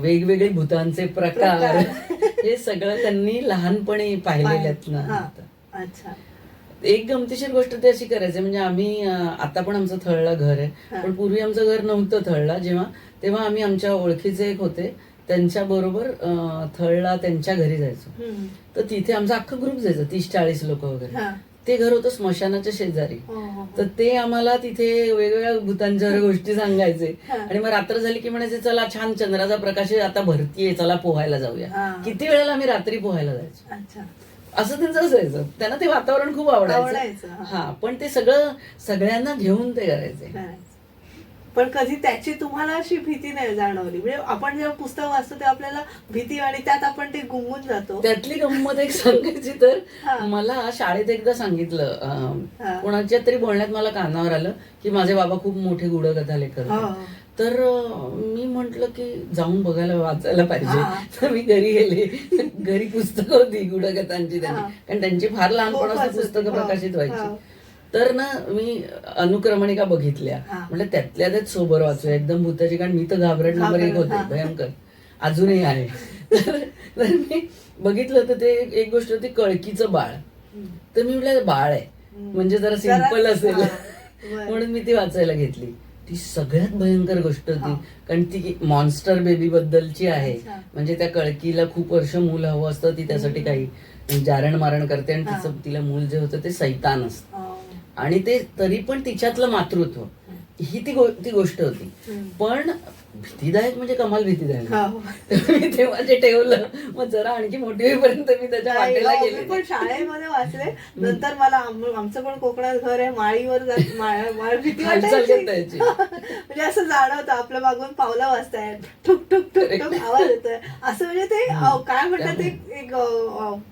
वेगवेगळे भूतांचे प्रकार, हे सगळं त्यांनी लहानपणी पाहिलेल्यातनं. अच्छा. एक गमतीशीर गोष्ट ते अशी करायची, म्हणजे आम्ही आता पण आमचं थळला घर आहे, पण पूर्वी आमचं घर नव्हतं थळला तेव्हा आम्ही आमच्या ओळखीचे एक होते त्यांच्या बरोबर थळला त्यांच्या घरी जायचो. तर तिथे आमचा अख्खा ग्रुप जायचा, 30-40 लोक वगैरे. ते घर होतं स्मशानाच्या शेजारी. तर ते आम्हाला तिथे वेगवेगळ्या भूतांच्या गोष्टी सांगायचे आणि मग रात्र झाली की म्हणायचे चला छान चंद्राचा प्रकाश आता भरतीये, चला पोहायला जाऊया. किती वेळेला आम्ही रात्री पोहायला जायचो. असं त्यांचं असायचं. त्यांना ते वातावरण खूप आवडायचं. पण ते सगळ्यांना घेऊन ते करायचे. पण कधी त्याची तुम्हाला अशी भीती नाही जाणवली? म्हणजे आपण जेव्हा पुस्तक वाचतो तेव्हा आपल्याला भीती आणि त्यात आपण ते गुंगून जातो. त्यातली गंमत एक सांगायची तर, मला शाळेत एकदा सांगितलं, कोणाच्या तरी बोलण्यात मला कानावर आलं की माझे बाबा खूप मोठे गूढकथा लेखक होते. तर मी म्हंटल की जाऊन बघायला, वाचायला पाहिजे. तर मी घरी गेले. घरी पुस्तकं होती गूढकथांची त्यांची, कारण त्यांची फार लहानपणापासून पुस्तकं प्रकाशित व्हायची. तर ना मी अनुक्रमणिका बघितल्या. म्हटलं त्यातल्या त्यात सोबर वाचूया, एकदम भूताची, कारण मी तर घाबरट नंबर 1 होते, भयंकर, अजूनही आहे. तर मी बघितलं तर ते एक गोष्ट होती कळकीचं बाळ. तर मी म्हटलं बाळ आहे म्हणजे जरा सिंपल असेल म्हणून मी ती वाचायला घेतली. ती सगळ्यात भयंकर गोष्ट होती, कारण ती मॉन्स्टर बेबी बद्दलची आहे. म्हणजे त्या कळकीला खूप वर्ष मूल हवं असतं, ती त्यासाठी काही जारण मारण करते आणि तिला मूल जे होतं ते सैतान असतं. आणि ते तरी पण तिच्यातलं मातृत्व ती गोष्ट होती. पण भीतीदायक म्हणजे कमाल भीतीदायक. हो. मी तेव्हा जे ठेवलं मग जरा आणखी मोठी होईपर्यंत मी त्याच्या वाटेला मी गेले. पण शाळेमध्ये वाचले. नंतर मला आमचं पण कोकणात घर आहे, माळीवर भीती हालचाल वाटायची. करता यायची. म्हणजे असं जाणवतं आपल्या मागून पावलं वाजतायत, ठुक ठुक ठुक ठुक आवाज येतोय, असं म्हणजे ते काय म्हणतात एक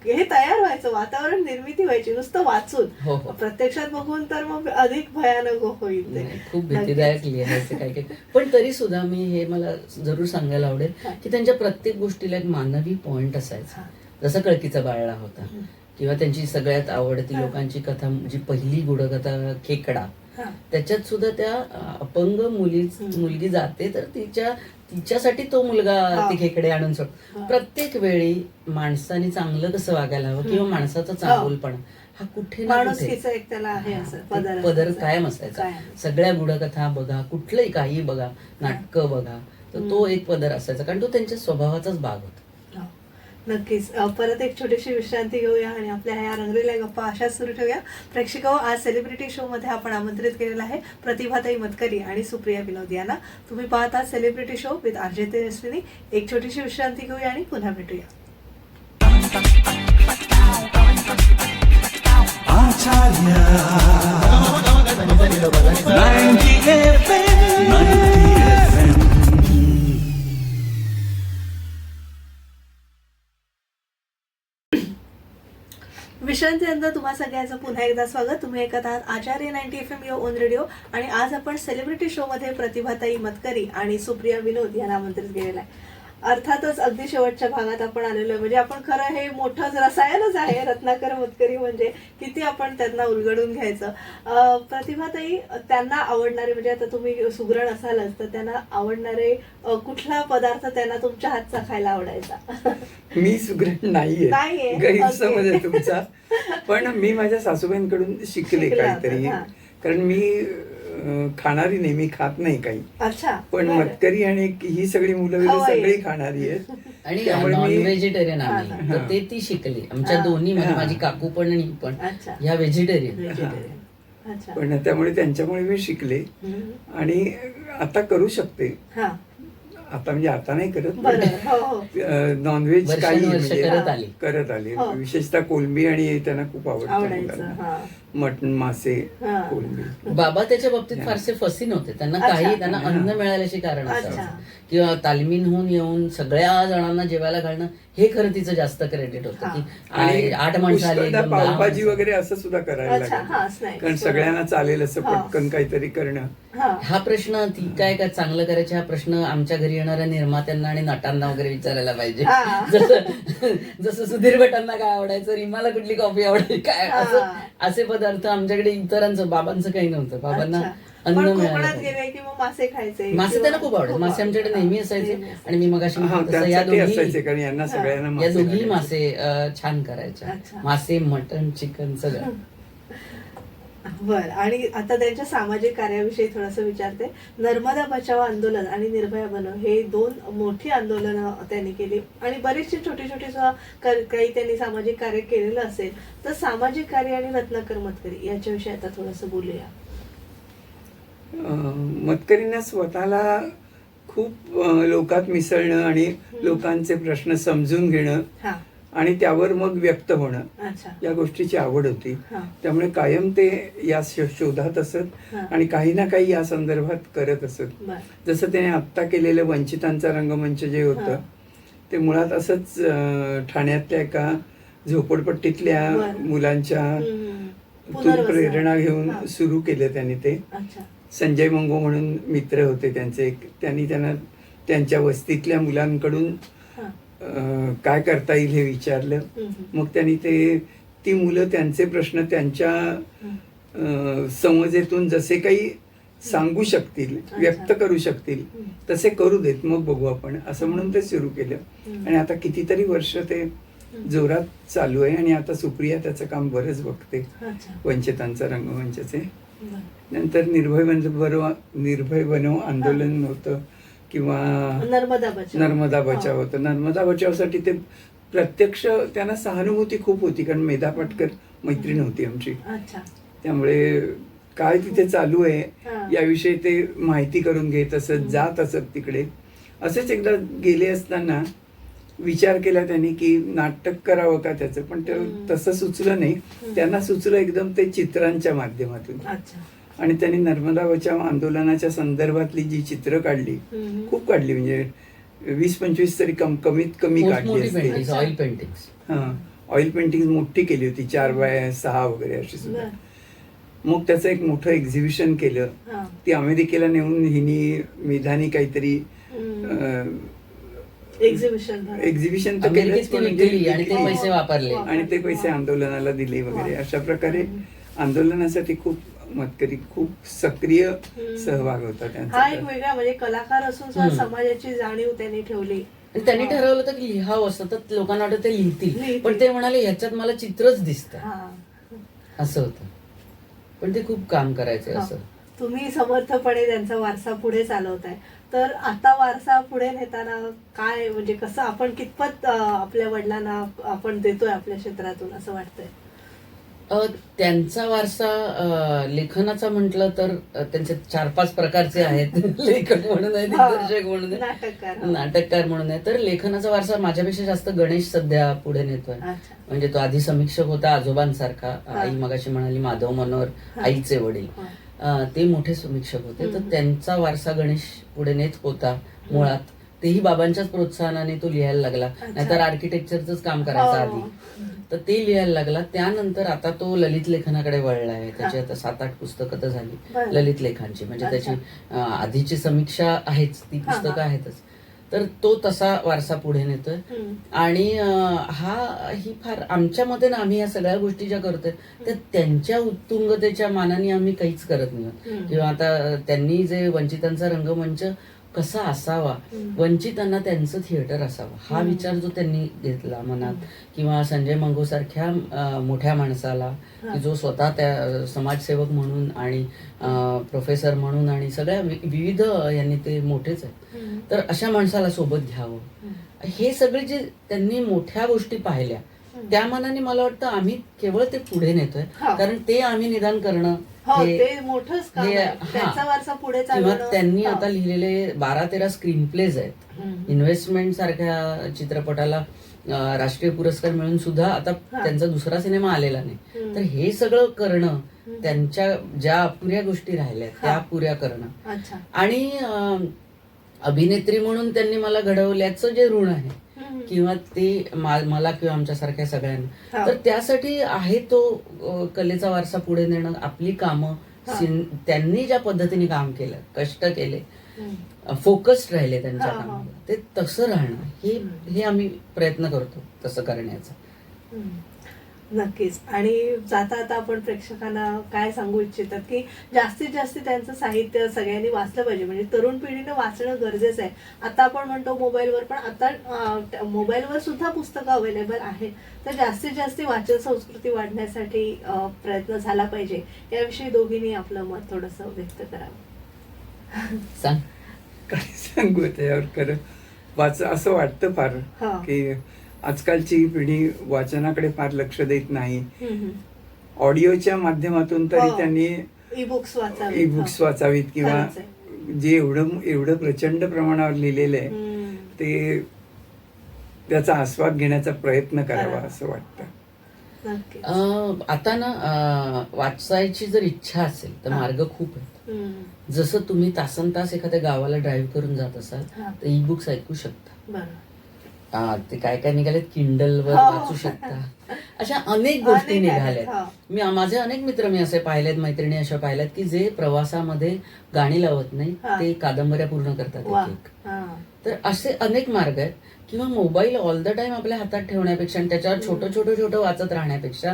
हे तयार व्हायचं, वातावरण निर्मिती व्हायची नुसतं वाचून. हो, हो. प्रत्यक्षात बघून तर मग अधिक भयानक होईल ते. नाही, खूप भीतीदायक लिहायचं काय काय. पण तरी सुद्धा मी हे मला जरूर सांगायला आवडेल की त्यांच्या प्रत्येक गोष्टीला एक मानवी पॉइंट असायचा. जसं कळकीचा बाळला होता, किंवा त्यांची सगळ्यात आवडती लोकांची कथा जी पहिली गुढकथा खेकडा, त्याच्यात सुद्धा त्या अपंग मुलगी जाते तर तिच्यासाठी तो मुलगा ते खेकडे आणून सोडतो. प्रत्येक वेळी माणसाने चांगलं कसं वागायला हवं किंवा माणसाचा चांगुलपणा हा कुठे ना कुठे एक त्याला आहे असं पदर कायम असायचा. सगळ्या गुढकथा बघा, कुठलंही काही बघा, नाटकं बघा, तर तो एक पदर असायचा, कारण तो त्यांच्या स्वभावाचाच भाग होता. नक्कीच. परत एक छोटीशी विश्रांती घेऊया आणि आपल्या ह्या रंगलेल्या गप्पा अशाच सुरू ठेवूया. प्रेक्षक, आज सेलिब्रिटी शो मध्ये आपण आमंत्रित केलेला आहे प्रतिभाताई मतकरी आणि सुप्रिया विनोद यांना. तुम्ही पाहता celebrity show with RJ Tejaswini. एक छोटीशी विश्रांती घेऊया आणि पुन्हा भेटूया. विश्रांतीनंतर तुम्हा सगळ्यांचं पुन्हा एकदा स्वागत. तुम्ही ऐकत आहात आचार्य 90 FM यो ओन रेडिओ आणि आज आपण सेलिब्रिटी शो मध्ये प्रतिभाताई मतकरी आणि सुप्रिया विनोद यांना आमंत्रित केलेलं आहे. अर्थातच अगदी शेवटच्या भागात आपण आलेलो आहे. म्हणजे आपण खरं हे मोठंच रसायनच आहे रत्नाकर मतकरी, म्हणजे किती आपण त्यांना उलगडून घ्यायचं. प्रतिभाताई, त्यांना आवडणारे म्हणजे आता तुम्ही सुगरण असालच तर त्यांना आवडणारे कुठला पदार्थ त्यांना तुमच्या हातचा खायला आवडायचा? मी सुगरण नाहीये, गैरसमज आहे तुमचा. पण मी माझ्या सासूबाईंकडून शिकले काहीतरी, कारण मी खाणारी नाही, मी खात नाही काही. अच्छा. पण मतकरी आणि ही सगळी मुलं सगळी खाणारी आहेत आणि नॉन व्हेजिटेरियन आम्ही, तर ते ती शिकली. आमच्या दोन्ही म्हणजे माझी काकू पण आणि पण ह्या व्हेजिटेरियन. पण त्यामुळे त्यांच्यामुळे मी शिकले आणि आता करू शकते. आता म्हणजे आता नाही करत, नॉनव्हेज काही म्हणजे करत आले. विशेषतः कोलंबी आणि त्यांना खूप आवडतं, मटण, मासे, कोलंबी. बाबा त्याच्या बाबतीत फारसे फसी नव्हते. त्यांना त्यांना अन्न मिळाल्याचे कारण असायचं किंवा तालमीन होऊन येऊन सगळ्या जणांना जेवायला घालणं हे खरं तिचं जास्त क्रेडिट होतं की 8 माणसं आली, पावभाजी वगैरे असं सुद्धा करायला लागेल, कारण सगळ्यांना चालेल असं पटकन काहीतरी करणं. हा प्रश्न ती काय चांगलं करायचे हा प्रश्न आमच्या घरी येणाऱ्या निर्मात्यांना आणि नटांना वगैरे विचारायला पाहिजे. जसं सुधीर भटांना काय आवडायचं, रीमाला कुठली कॉफी आवडायची, काय असं असे पदार्थ आमच्याकडे इतरांचं, बाबांचं काही नव्हतं. बाबांना अन्न मिळालं, मासे त्यांना खूप आवडत. मासे आमच्याकडे नेहमी असायचे आणि मी मगाशी या दोघी मासे छान करायच्या. मासे, मटण, चिकन सगळं. बर. आणि आता त्यांच्या सामाजिक कार्याविषयी थोडंसं विचारते. नर्मदा बचाव आंदोलन आणि निर्भया बनव हे 2 मोठी आंदोलनं त्यांनी केली आणि बरेचसे छोटे छोटे काही त्यांनी सामाजिक कार्य केलेलं असेल. तर सामाजिक कार्य आणि रत्नाकर मतकरी याच्याविषयी आता थोडंसं बोलूया. मतकरींना स्वतःला खूप लोकात मिसळणं आणि लोकांचे प्रश्न समजून घेणं आणि त्यावर मग व्यक्त होणं या गोष्टीची आवड होती. त्यामुळे कायम ते या शोधात असत आणि काही ना काही या संदर्भात करत असत. जसं त्याने आत्ता केलेलं वंचितांचा रंगमंच जे होतं ते मुळात असंच ठाण्यातल्या एका झोपडपट्टीतल्या मुलांच्या प्रेरणा घेऊन सुरू केलं त्यांनी. ते संजय मंगो म्हणून मित्र होते त्यांचे, त्यांनी त्यांना त्यांच्या वस्तीतल्या मुलांकडून काय करता येईल हे विचारलं. मग त्यांनी ती मुलं त्यांचे प्रश्न त्यांच्या समजेतून जसे काही सांगू शकतील, व्यक्त करू शकतील तसे करू देत, मग बघू आपण, असं म्हणून ते सुरू केलं. आणि आता कितीतरी वर्ष ते जोरात चालू आहे. आणि आता सुप्रिया त्याचं काम बरंच बघते, वंचितांचा रंगमंचचे. नंतर निर्भय बनव आंदोलन होतं किंवा नर्मदा बचाव होतं. नर्मदा बचावसाठी ते प्रत्यक्ष त्यांना सहानुभूती खूप होती, कारण मेधा पाटकर मैत्रीण होती आमची. त्यामुळे काय तिथे चालू आहे हा. याविषयी ते माहिती करून घेत असत, जात असत तिकडे. असेच एकदा गेले असताना विचार केला त्यांनी की नाटक करावं का त्याचं, पण ते तसं सुचलं नाही. त्यांना सुचलं एकदम ते चित्रांच्या माध्यमातून. अच्छा. आणि त्यांनी नर्मदा बचाव आंदोलनाच्या संदर्भातली जी चित्र काढली, खूप काढली, म्हणजे 20-25 तरी कमीत कमी काढली असते. Oil paintings. हा, ऑइल पेंटिंग मोठी केली होती, 4x6 वगैरे अशी सुद्धा. मग त्याचं एक मोठं एक्झिबिशन केलं. ती अमेरिकेला नेऊन हिनी मेधानी काहीतरी एक्झिबिशन तर केलंच, पण आणि ते पैसे वापरले आणि ते पैसे आंदोलनाला दिले वगैरे. अशा प्रकारे आंदोलनासाठी खूप मतकरी, खूप सक्रिय सहभाग होता त्यांचा. हा एक वेगळा म्हणजे कलाकार असून सुद्धा समाजाची जाणीव त्यांनी ठेवली. त्यांनी ठरवलं होतं की लिहावं असं, तर लोकांना वाटतं ते लिहितील, पण ते म्हणाले ह्याच्यात मला चित्रच दिसतं, असं होतं. पण ते खूप काम करायचं असं. तुम्ही समर्थपणे त्यांचा वारसा पुढे चालवताय, तर आता वारसा पुढे नेताना काय म्हणजे कसं आपण कितपत आपल्या वडिलांना आपण देतोय आपल्या क्षेत्रातून असं वाटतंय? त्यांचा वारसा लेखनाचा म्हटलं तर त्यांचे 4-5 प्रकारचे आहेत. लेखक म्हणून आहे, दिग्दर्शक म्हणून आहे, नाटककार म्हणून आहे. तर लेखनाचा वारसा माझ्यापेक्षा जास्त गणेश सध्या पुढे नेतोय. म्हणजे तो आधी समीक्षक होता आजोबांसारखा. आई मगाशी म्हणाली माधव मनोहर आईचे वडील, ते मोठे समीक्षक होते. तर त्यांचा वारसा गणेश पुढे नेत होता मुळात. तेही बाबांच्याच प्रोत्साहनाने तो लिहायला लागला, नाहीतर आर्किटेक्चरच काम करायचा आधी. तर ते लिहायला लागला. त्यानंतर आता तो ललित लेखनाकडे वळला आहे. त्याची आता 7-8 पुस्तकं तर झाली ललित लेखांची. म्हणजे त्याची आधीची समीक्षा आहेच, ती पुस्तकं आहेतच. तर तो तसा वारसा पुढे नेतोय. आणि ही फार आमच्या मते ना, आम्ही या सगळ्या गोष्टी ज्या करतोय त्या त्यांच्या उत्तुंगतेच्या मानाने आम्ही काहीच करत नाही. किंवा आता त्यांनी जे वंचितांचा रंगमंच कसा असावा, वंचितांना त्यांचं थिएटर असावं, हा विचार जो त्यांनी घेतला मनात, किंवा संजय मंगू सारख्या मोठ्या माणसाला की जो स्वतः त्या समाजसेवक म्हणून आणि प्रोफेसर म्हणून आणि सगळ्या विविध यांनी ते मोठेच आहेत, तर अशा माणसाला सोबत घ्यावं. हे सगळे जे त्यांनी मोठ्या गोष्टी पाहिल्या त्या मनाने मला वाटतं आम्ही केवळ ते पुढे नेतोय. कारण ते आम्ही निदान करणं किंवा त्यांनी आता लिहिलेले 12-13 स्क्रीन प्लेज आहेत. इन्व्हेस्टमेंट सारख्या चित्रपटाला राष्ट्रीय पुरस्कार मिळून सुद्धा आता त्यांचा दुसरा सिनेमा आलेला नाही. तर हे सगळं करणं, त्यांच्या ज्या अपुऱ्या गोष्टी राहिल्या त्या पुऱ्या करणं, आणि अभिनेत्री म्हणून त्यांनी मला घडवल्याचं जे ऋण आहे किंवा ते मला किंवा आमच्यासारख्या सगळ्यांना, तर त्यासाठी आहे तो कलेचा वारसा पुढे नेणं. आपली कामं त्यांनी ज्या पद्धतीने काम केलं, कष्ट केले, फोकस्ड राहिले त्यांच्या कामावर, ते तसं राहणं हे आम्ही प्रयत्न करतो तसं करण्याचा. नक्कीच. आणि जाता आता आपण प्रेक्षकांना काय सांगू इच्छितात की जास्तीत जास्त त्यांचं साहित्य सगळ्यांनी वाचलं पाहिजे. म्हणजे तरुण पिढीनं वाचणं गरजेचं आहे. आता आपण म्हणतो मोबाईलवर, पण आता मोबाईलवर सुद्धा पुस्तकं अवेलेबल आहेत. तर जास्तीत जास्त वाचन संस्कृती वाढण्यासाठी प्रयत्न झाला पाहिजे. याविषयी दोघींनी आपलं मत थोडंसं व्यक्त करावं. सांग. काय सांगू त्यावर. खरं असं वाटतं फार की आजकालची पिढी वाचनाकडे फार लक्ष देत नाही. ऑडिओच्या माध्यमातून तरी त्यांनी ई बुक्स वाचावीत, किंवा जे एवढं प्रचंड प्रमाणावर लिहिलेलं आहे ते त्याचा आस्वाद घेण्याचा प्रयत्न करावा असं वाटतं. आता ना वाचायची जर इच्छा असेल तर मार्ग खूप आहेत. जसं तुम्ही तासन तास एखाद्या गावाला ड्राईव्ह करून जात असाल तर ई बुक्स ऐकू शकता. ते काय काय निघालेत, किंडलवर वाचू शकता. अशा अनेक गोष्टी निघाल्यात. माझे अनेक मित्र मी असे पाहिलेत, मैत्रिणी अशा पाहिल्यात की जे प्रवासामध्ये गाणी लावत नाही, ते कादंबऱ्या पूर्ण करतात. तर असे अनेक मार्ग आहेत. किंवा मोबाईल ऑल द टाइम आपल्या हातात ठेवण्यापेक्षा आणि त्याच्यावर छोटं वाचत राहण्यापेक्षा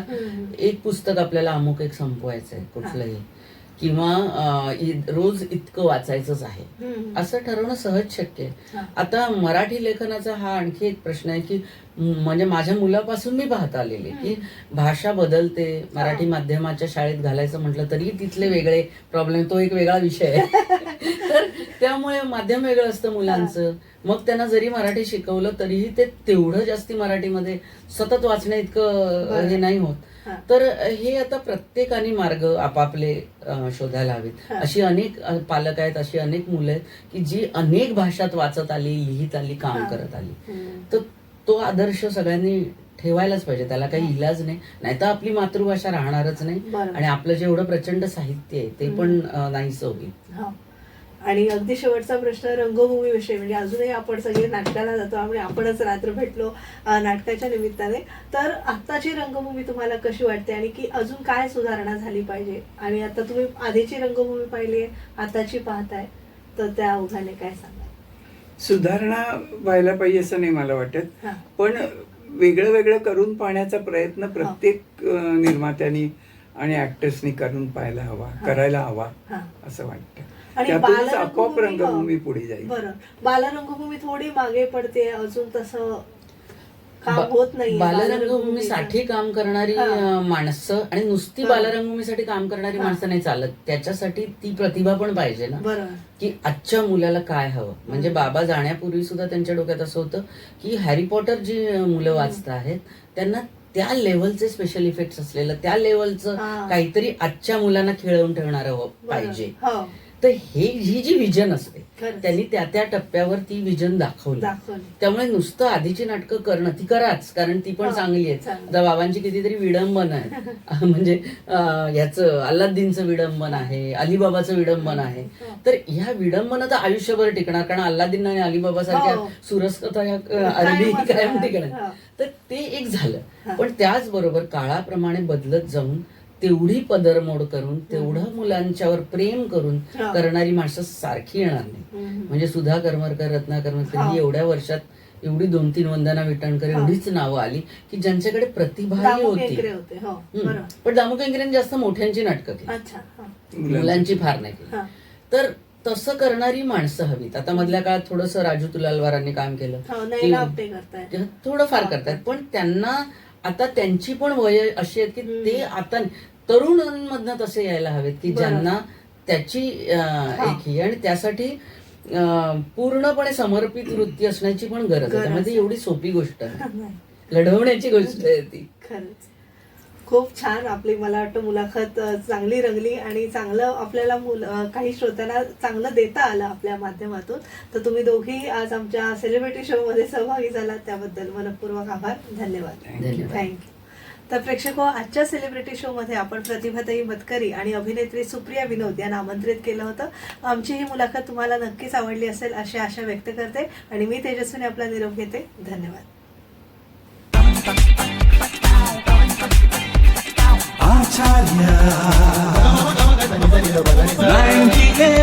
एक पुस्तक आपल्याला अमुक एक संपवायचंय कुठलंही, किंवा रोज इतकं वाचायचंच आहे असं ठरवणं सहज शक्य आहे. आता मराठी लेखनाचा हा आणखी एक प्रश्न आहे की म्हणजे माझ्या मुलापासून मी पाहत आलेले की भाषा बदलते. मराठी माध्यमाच्या शाळेत घालायचं म्हटलं तरी तिथले वेगळे प्रॉब्लेम, तो एक वेगळा विषय आहे. तर त्यामुळे माध्यम वेगळं असतं मुलांचं. मग त्यांना जरी मराठी शिकवलं तरीही ते तेवढं जास्ती मराठीमध्ये सतत वाचण्या इतकं हे नाही होत. तर हे आता प्रत्येकाने मार्ग आपापले शोधायला हवेत. अशी अनेक पालक आहेत, अशी अनेक मुलं आहेत की जी अनेक भाषात वाचत आली, लिहित आली, काम करत आली. तर तो आदर्श सगळ्यांनी ठेवायलाच पाहिजे. त्याला काही इलाज नाही, नाहीतर आपली मातृभाषा राहणारच नाही आणि आपलं जे एवढं प्रचंड साहित्य आहे ते पण नाहीसं होईल. आणि अगदी शेवटचा प्रश्न रंगभूमीविषयी, म्हणजे अजूनही आपण सगळे नाटकाला जातो आणि आपणच रात्र भेटलो नाटकाच्या निमित्ताने. तर आत्ताची रंगभूमी तुम्हाला कशी वाटते आणि की अजून काय सुधारणा झाली पाहिजे? आणि आता तुम्ही आधीची रंगभूमी पाहिली आहे, आताची पाहताय, तर त्या ओघाने काय सांगा? सुधारणा व्हायला पाहिजे असं नाही मला वाटत, पण वेगळं वेगळं करून पाहण्याचा प्रयत्न प्रत्येक निर्मात्यानी आणि ऍक्टर्सनी करून पाहायला हवा, करायला हवा असं वाटतं. त्यातूनच आपोआप रंगभूमी पुढे जाईल. बरं, बालरंगभूमी थोडी मागे पडते, अजून तसं काम होत नाही. बालरंगभूमीसाठी काम करणारी माणसं आणि नुसती बालरंगभूमीसाठी काम करणारी माणसं नाही चालत. त्याच्यासाठी ती प्रतिभा पण पाहिजे ना, की आजच्या मुलाला काय हवं. म्हणजे बाबा जाण्यापूर्वी सुद्धा त्यांच्या डोक्यात असं होतं की हॅरी पॉटर जी मुलं वाचत आहेत त्यांना त्या लेव्हलचे स्पेशल इफेक्ट्स असलेलं, त्या लेव्हलचं काहीतरी आजच्या मुलांना खेळवून ठेवणारं पाहिजे. तर ही जी विजन असते त्यांनी त्या त्या टप्प्यावर ती विजन दाखवली. त्यामुळे नुसतं आधीची नाटकं करणं, ती कराच, कारण ती पण चांगली आहेत. आता बाबांची कितीतरी विडंबन आहे, म्हणजे याचं अल्लाद्दीनचं विडंबन आहे, अलिबाबाचं विडंबन आहे. तर ह्या विडंबन तर आयुष्यभर टिकणार, कारण अल्लाद्दीन आणि अलिबाबा सारख्या सुरसकथा ह्या अरबी कायम टिकणार. तर ते एक झालं. पण त्याचबरोबर काळाप्रमाणे बदलत जाऊन तेवढी पदरमोड करून, तेवढं मुलांच्यावर प्रेम करून करणारी माणसं सारखी येणार नाही. म्हणजे सुधा करमरकर, रत्ना करमरकर ही एवढ्या वर्षात एवढी 2-3 वंदना विटाणकर एवढीच नावं आली की ज्यांच्याकडे प्रतिभाही होती. पण दामू केंकरेंनी जास्त मोठ्यांची नाटकं केली, मुलांची फार नाही केली. तर तसं करणारी माणसं हवीत. आता मधल्या काळात थोडंसं राजू तुलालवारांनी काम केलं, थोडं फार करतायत, पण त्यांना आता त्यांची पण वय अशी आहेत की ते आता तरुणांमधनं तसे यायला हवेत की ज्यांना त्याची एक ही, आणि त्यासाठी पूर्णपणे समर्पित वृत्ती असण्याची पण गरज आहे. त्यामध्ये एवढी सोपी गोष्ट आहे, लढवण्याची गोष्ट आहे ती. खरंच खूप छान. आपली मला वाटतं मुलाखत चांगली रंगली आणि चांगलं आपल्याला काही श्रोत्यांना चांगलं देता आलं आपल्या माध्यमातून. तर तुम्ही दोघी आज आमच्या सेलिब्रिटी शो मध्ये सहभागी झालात त्याबद्दल मनपूर्वक आभार. धन्यवाद. थँक्यू. तर प्रेक्षको, आजच्या सेलिब्रिटी शो मध्ये आपण प्रतिभाताई मतकरी आणि अभिनेत्री सुप्रिया विनोद यांना आमंत्रित केलं होतं. आमची ही मुलाखत तुम्हाला नक्कीच आवडली असेल अशी आशा व्यक्त करते आणि मी तेजस्विनी आपला निरोप घेते. धन्यवाद. Acharya 98